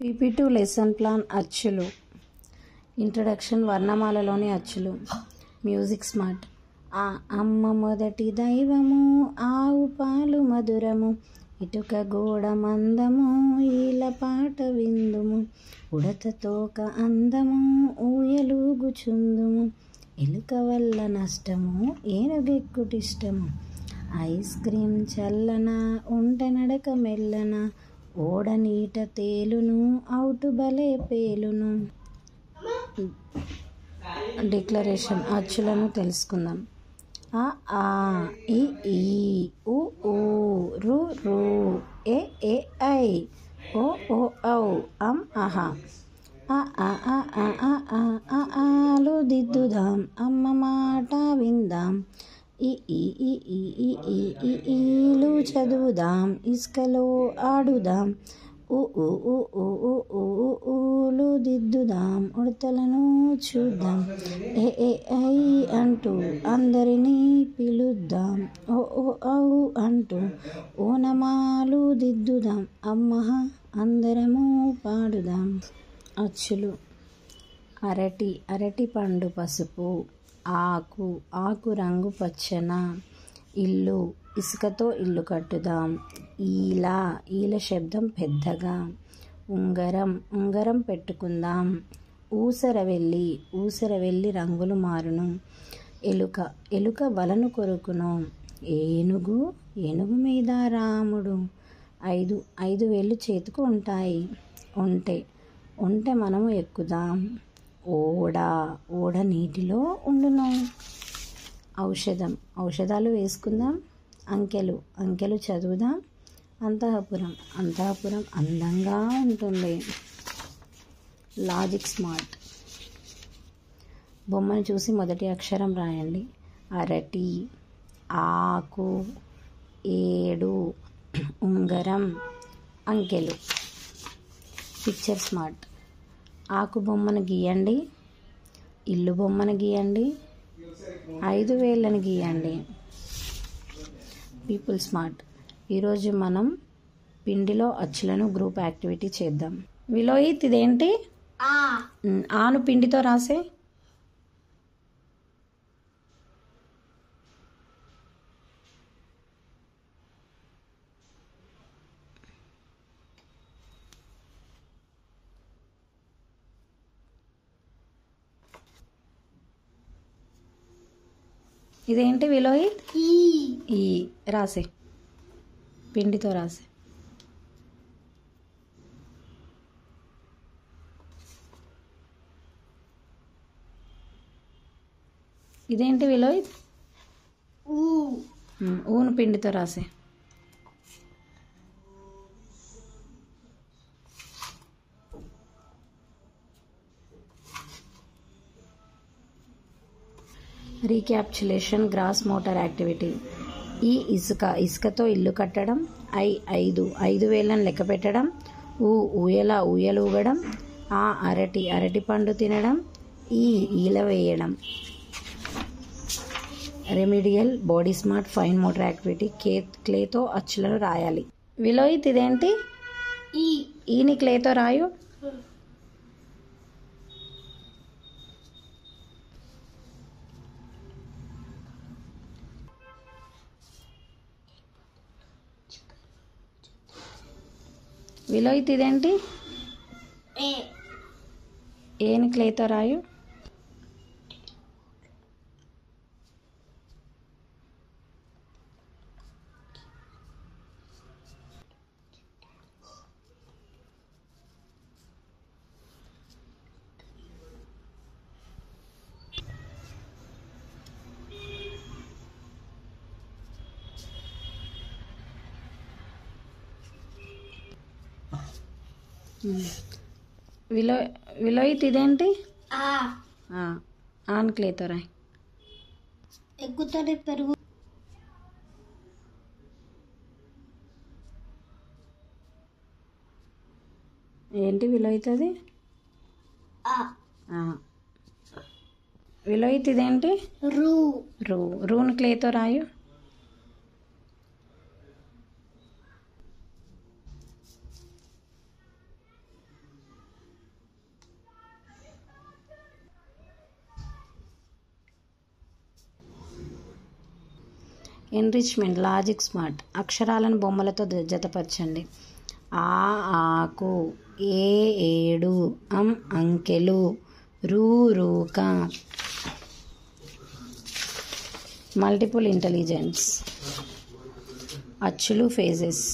PP2 lesson plan అచ్చులు. Introduction వర్ణమాలలోని అచ్చులు. Music smart. ఆ అమ్మ మొదటి దైవము, ఆవు పాలు మధురము, ఇటుక గోడ మందము, ఈల పాట విందుము, ఉడత తోక అందము, ఊయలూగుచుందుము, ఎలుక వల్ల నష్టము, ఏనుగెక్కుటిష్టము, ఐస్ క్రీం చల్లన, ఉంట నడక మెల్లన, ఓడ నీట తేలును, ఔటు బలే పేలును. డిక్లరేషన్. అచ్చులను తెలుసుకుందాం. అ ఆ ఇ ఈ ఉ ఊ రు రు ఎ ఏ ఐ ఓ ఓ ఔ అం అహ. అ ఆ అ ఆ అ ఆ అ ఆలు దిద్దుదాం, అమ్మ మాట విందాం, ఇ ఈ ఈ ఈ ఈ ఈ ఈ ఈలు చదువుదాం, ఇసుకలో ఆడుదాం, ఉ ఉ ఉ ఉ ఉ ఉ ఊలు దిద్దుదాం, ఉడతలను చూద్దాం, ఏ ఏ ఐ అంటూ అందరినీ పిలుద్దాం, ఓ ఓ ఔ అంటూ ఓనమాలు దిద్దుదాం, అమ్మహ అందరము పాడుదాం. అచ్చులు. అరటి, అరటి పండు పసుపు. ఆకు, ఆకు రంగు పచ్చన. ఇల్లు, ఇసుకతో ఇల్లు కట్టుదాం. ఈల, ఈల శబ్దం పెద్దగా. ఉంగరం, ఉంగరం పెట్టుకుందాం. ఊసరవెల్లి, ఊసరవెల్లి రంగులు మారును. ఎలుక, ఎలుక వలను కొరుకును. ఏనుగు, ఏనుగు మీద రాముడు. ఐదు వేళ్ళు చేతికి ఉంటాయి. ఒంటె, ఒంటె మనము ఎక్కుదాం. ఓడ, ఓడ నీటిలో ఉండును. ఔషధం, ఔషధాలు వేసుకుందాం. అంకెలు, అంకెలు చదువుదాం. అంతఃపురం, అంతఃపురం అందంగా ఉంటుంది. Logic smart. బొమ్మను చూసి మొదటి అక్షరం రాయండి. అరటి, ఆకు, 7, ఉంగరం, అంకెలు. Picture smart. ఆకు బొమ్మను గీయండి, ఇల్లు బొమ్మను గీయండి, 5 వేళ్ళని గీయండి. People smart. ఈరోజు మనం పిండిలో అచ్చులను గ్రూప్ యాక్టివిటీ చేద్దాం. విలోహిత్, ఇదేంటి? ఆను పిండితో రాసే. ఇదేంటి విలోహిత్? ఈ రాసే, పిండితో రాసే. ఇదేంటి విలోహిత్? ఊను పిండితో రాసే. రీక్యాప్చులేషన్. Gross motor activity. ఈ ఇసుక, ఇసుకతో ఇల్లు కట్టడం. 5 వేళ్ళను లెక్క పెట్టడం. ఊయల, ఊయలూగడం. అరటి, అరటి పండు తినడం. ఈల వేయడం. Remedial. Body smart. Fine motor activity. క్లేతో అచ్చులను రాయాలి. విలోహిత్, ఇదేంటి? ఈని క్లేతో రాయు. విలోహిత్, ఇదేంటి? ఏని క్లేతో రాయు. విలోహిత్, ఇదేంటి? ఆన్ క్లేతో రాయ్. ఎక్కుతడి పెరుగు. ఏంటి విలోహిత్ అది? విలోహిత్, ఇదేంటి? రూను క్లేతో రాయు. Enrichment, logic smart. అక్షరాలను బొమ్మలతో జతపరచండి. ఆ ఆకు, ఏ ఏడు, అంకెలు, రూక. మల్టిపుల్ ఇంటెలిజెన్స్, అచ్చులు, ఫేజెస్.